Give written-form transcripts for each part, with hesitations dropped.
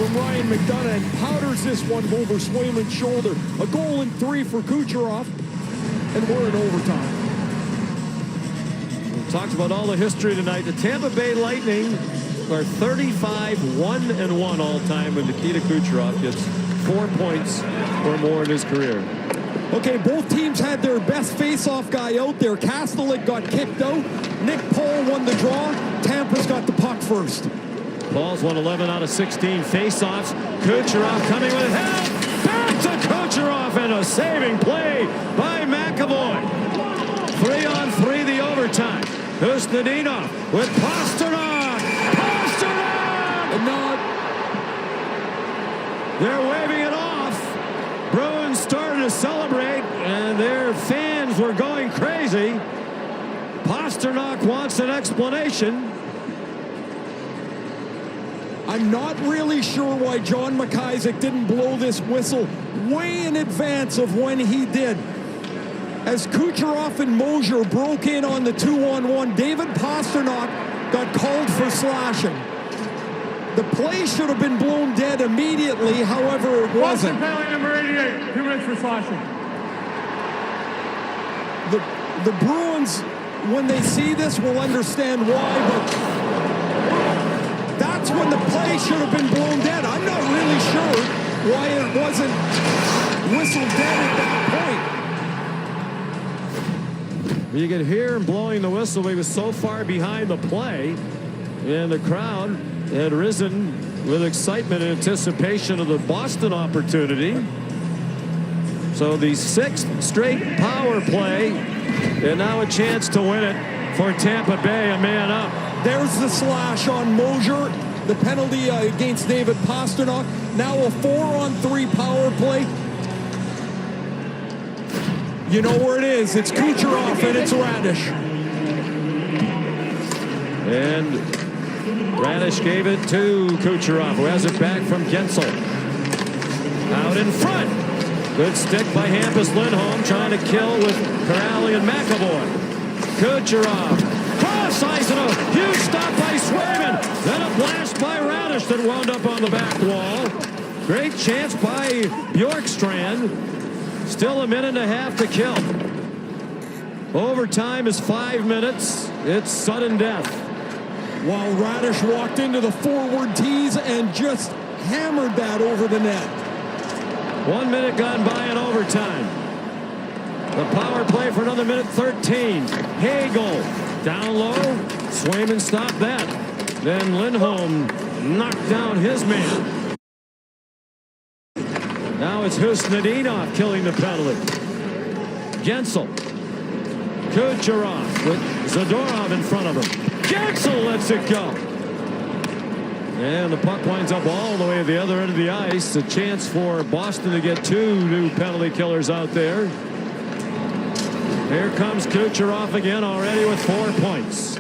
from Ryan McDonough and powders this one over Swayman's shoulder. A goal and 3 for Kucherov, and we're in overtime. We talked about all the history tonight. The Tampa Bay Lightning are 35-1-1 all time when Nikita Kucherov gets 4 points or more in his career. Okay, both teams had their best face-off guy out there. Kastelik got kicked out. Nick Paul won the draw. Tampa's got the puck first. Paul's won 11 out of 16 face-offs. Kucherov coming with help. Back to Kucherov, and a saving play by McAvoy. 3-on-3 the overtime. Husnudinov with Pasternak. Pasternak! They're waving it off. Bruins started to celebrate, and their fans were going crazy. Pasternak wants an explanation. I'm not really sure why John McIsaac didn't blow this whistle way in advance of when he did. As Kucherov and Mosier broke in on the 2-on-1, David Pasternak got called for slashing. The play should have been blown dead immediately, however, it wasn't. Penalty number 88, 2 minutes for slashing. The Bruins, when they see this, will understand why, but that's when the play should have been blown dead. I'm not really sure why it wasn't whistled dead at that point. You could hear him blowing the whistle. He was so far behind the play, and the crowd had risen with excitement and anticipation of the Boston opportunity. So the 6th straight power play, and now a chance to win it for Tampa Bay, a man up. There's the slash on Mosier. The penalty against David Pasternak. Now a 4-on-3 power play. You know where it is. It's Kucherov and it's Radish. And Radish gave it to Kucherov, who has it back from Gensel. Out in front. Good stick by Hampus Lindholm, trying to kill with Corrali and McAvoy. Kucherov. Cross ice and a huge stop by Swayman. Then a blast by Radish that wound up on the back wall. Great chance by Bjorkstrand. Still a minute and a half to kill. Overtime is 5 minutes. It's sudden death. While Radish walked into the forward tees and just hammered that over the net. 1 minute gone by in overtime. The power play for another minute 13. Hagel down low. Swayman stopped that. Then Lindholm knocked down his man. Now it's Husnudinov killing the penalty. Gensel. Kucherov with Zadorov in front of him. Gensel lets it go. And the puck winds up all the way to the other end of the ice. A chance for Boston to get 2 new penalty killers out there. Here comes Kucherov again, already with 4 points.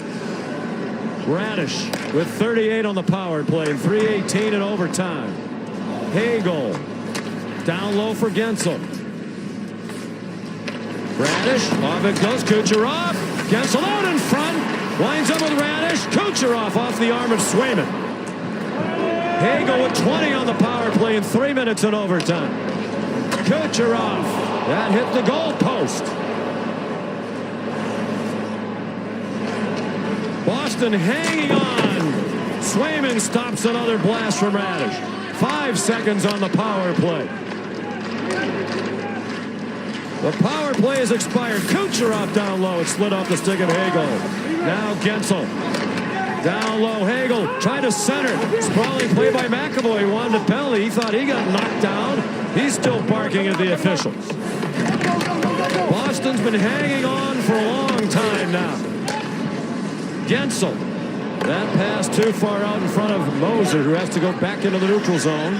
Radish with 38 on the power play and 3:18 in overtime. Hagel down low for Gensel. Radish, off it goes Kucherov. Gensel out in front, winds up with Radish. Kucherov off the arm of Swayman. Hagel with 20 on the power play in 3 minutes in overtime. Kucherov, that hit the goal post. Boston hanging on. Swayman stops another blast from Radish. 5 seconds on the power play. The power play has expired. Kucherov down low. It slid off the stick of Hagel. Now Gensel. Down low. Hagel trying to center. Sprawling play by McAvoy. He wanted a penalty. He thought he got knocked down. He's still barking at the officials. Boston's been hanging on for a long time now. Gensel. That pass too far out in front of Moser, who has to go back into the neutral zone.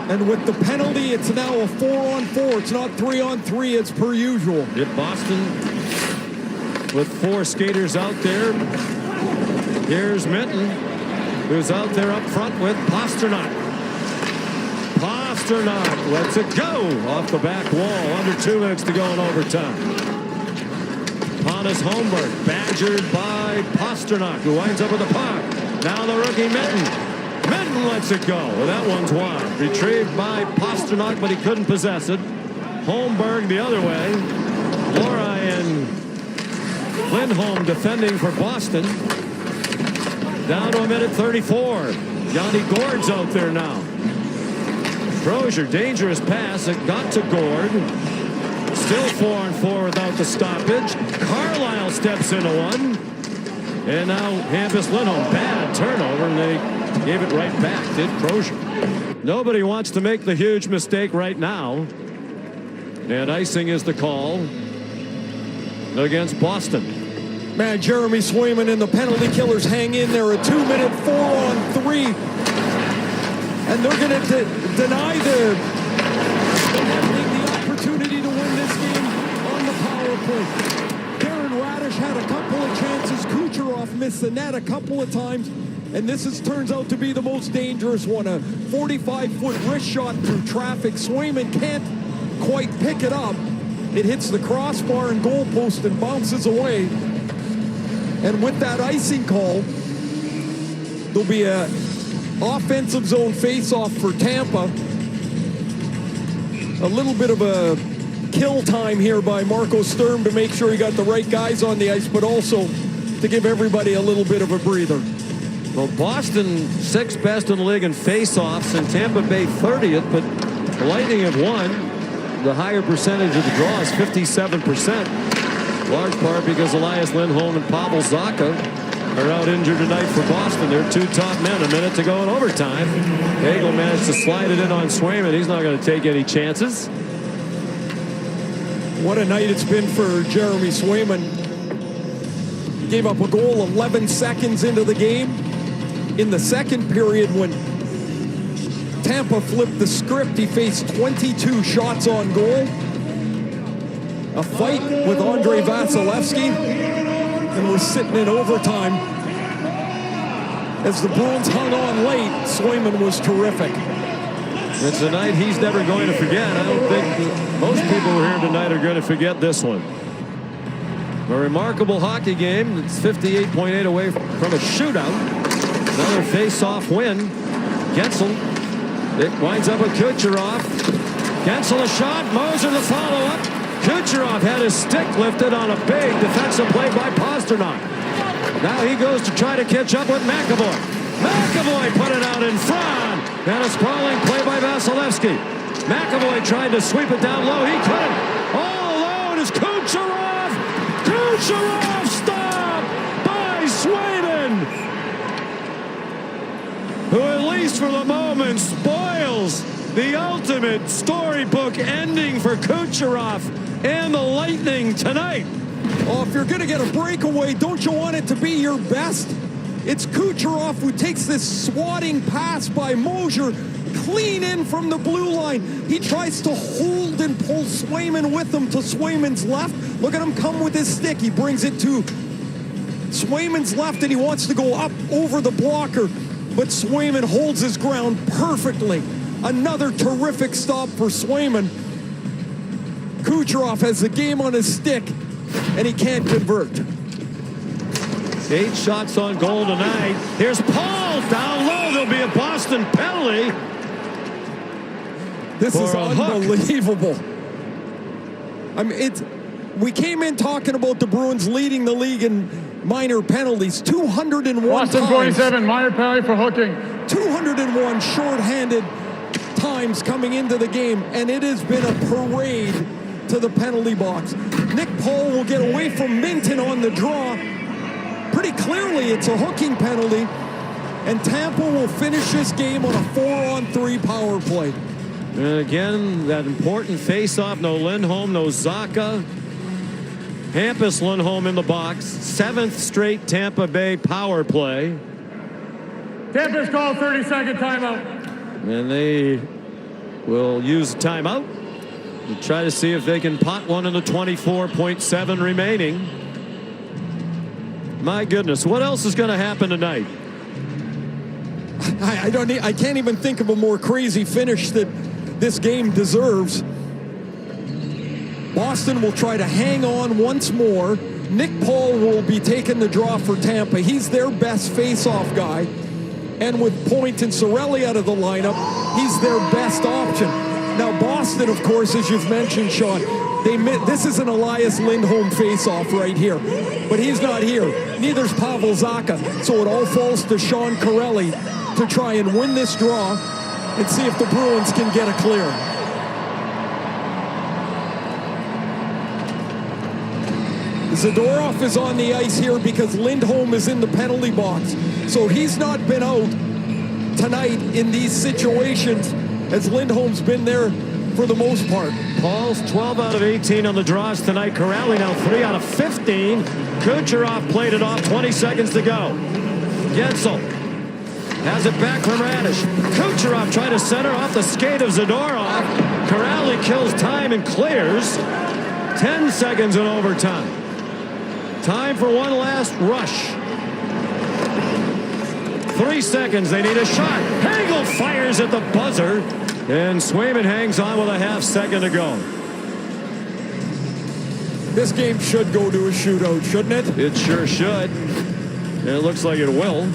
And with the penalty, it's now a 4-on-4. It's not 3-on-3 as per usual. Yep, Boston with 4 skaters out there. Here's Minton, who's out there up front with Pasternak. Pasternak lets it go off the back wall. Under 2 minutes to go in overtime. Pontus Holmberg badgered by Pasternak, who winds up with the puck. Now the rookie Minton. Minton and lets it go. Well, that one's wide. Retrieved by Pastrnak, but he couldn't possess it. Holmberg the other way. Laura and Lindholm defending for Boston. Down to a minute 34. Yanni Gord's out there now. Crozier, dangerous pass. It got to Gord. Still 4-on-4 without the stoppage. Carlisle steps into one. And now Hampus Lindholm. Bad turnover, and they gave it right back, did Crozier. Nobody wants to make the huge mistake right now. And icing is the call against Boston. Man, Jeremy Swayman and the penalty killers hang in there. A 2-minute 4-on-3. And they're going to deny the opportunity to win this game on the power play. Darren Radish had a couple of chances. Kucherov missed the net a couple of times. And this turns out to be the most dangerous one. A 45-foot wrist shot through traffic. Swayman can't quite pick it up. It hits the crossbar and goalpost and bounces away. And with that icing call, there'll be a offensive zone face-off for Tampa. A little bit of a kill time here by Marco Sturm to make sure he got the right guys on the ice, but also to give everybody a little bit of a breather. Well, Boston 6th best in the league in face-offs, and Tampa Bay 30th, but the Lightning have won. The higher percentage of the draw is 57%. Large part because Elias Lindholm and Pavel Zacha are out injured tonight for Boston. They're two top men. A minute to go in overtime. Hagel managed to slide it in on Swayman. He's not going to take any chances. What a night it's been for Jeremy Swayman. He gave up a goal 11 seconds into the game. In the second period, when Tampa flipped the script, he faced 22 shots on goal. A fight with Andrei Vasilevsky, and we're sitting in overtime. As the Bruins hung on late, Swayman was terrific. It's a night he's never going to forget. I don't think most people who are here tonight are going to forget this one. A remarkable hockey game. It's 58.8 away from a shootout. Another face-off win. Gensel. It winds up with Kucherov. Gensel a shot. Moser the follow-up. Kucherov had his stick lifted on a big defensive play by Pastrnak. Now he goes to try to catch up with McAvoy. McAvoy put it out in front. And a sprawling play by Vasilevsky. McAvoy tried to sweep it down low. He couldn't. All alone is Kucherov. Kucherov stopped by Swayman, who at least for the moment spoils the ultimate storybook ending for Kucherov and the Lightning tonight. Oh, if you're going to get a breakaway, don't you want it to be your best? It's Kucherov who takes this swatting pass by Moser clean in from the blue line. He tries to hold and pull Swayman with him to Swayman's left. Look at him come with his stick. He brings it to Swayman's left, and he wants to go up over the blocker, but Swayman holds his ground perfectly. Another terrific stop for Swayman. Kucherov has the game on his stick, and he can't convert. 8 shots on goal tonight. Here's Paul down low. There'll be a Boston penalty. This is unbelievable. I mean, we came in talking about the Bruins leading the league in minor penalties. 201 Boston times. 47, minor penalty for hooking. 201 shorthanded times coming into the game, and it has been a parade to the penalty box. Nick Paul will get away from Minton on the draw. Pretty clearly it's a hooking penalty, and Tampa will finish this game on a 4-on-3 power play. And again, that important face-off. No Lindholm, no Zacha. Hampus Lindholm in the box. 7th straight Tampa Bay power play. Tampa's called 30-second timeout. And they will use timeout to try to see if they can pot one in the 24.7 remaining. My goodness, what else is going to happen tonight? I can't even think of a more crazy finish that this game deserves. Boston will try to hang on once more. Nick Paul will be taking the draw for Tampa. He's their best face-off guy. And with Point and Cirelli out of the lineup, he's their best option. Now, Boston, of course, as you've mentioned, Sean, this is an Elias Lindholm face-off right here. But he's not here. Neither's Pavel Zacha. So it all falls to Sean Corelli to try and win this draw and see if the Bruins can get a clear. Zadorov is on the ice here because Lindholm is in the penalty box. So he's not been out tonight in these situations as Lindholm's been there for the most part. Paul's 12 out of 18 on the draws tonight. Corrali now 3 out of 15. Kucherov played it off, 20 seconds to go. Gensel has it back from Radish. Kucherov trying to center off the skate of Zadorov. Corrali kills time and clears. 10 seconds in overtime. Time for one last rush. 3 seconds. They need a shot. Hagel fires at the buzzer. And Swayman hangs on with a half second to go. This game should go to a shootout, shouldn't it? It sure should. And it looks like it will.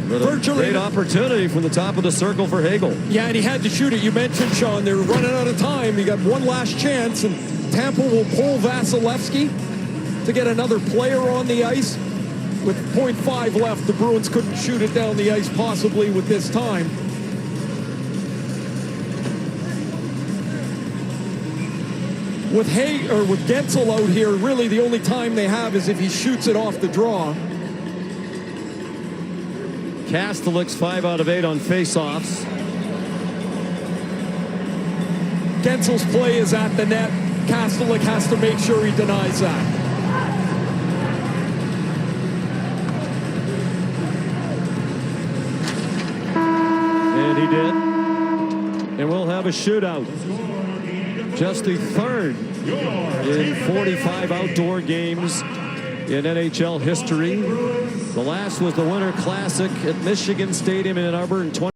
But a great opportunity from the top of the circle for Hagel. Yeah, and he had to shoot it. You mentioned, Sean, they're running out of time. You got one last chance, and Tampa will pull Vasilevsky to get another player on the ice. With .5 left, the Bruins couldn't shoot it down the ice possibly with this time. With Gensel out here, really the only time they have is if he shoots it off the draw. Kastelik's 5 out of 8 on faceoffs. Gensel's play is at the net. Kastelik has to make sure he denies that. And he did. And we'll have a shootout. Just the third in 45 outdoor games in NHL history. The last was the Winter Classic at Michigan Stadium in Ann Arbor in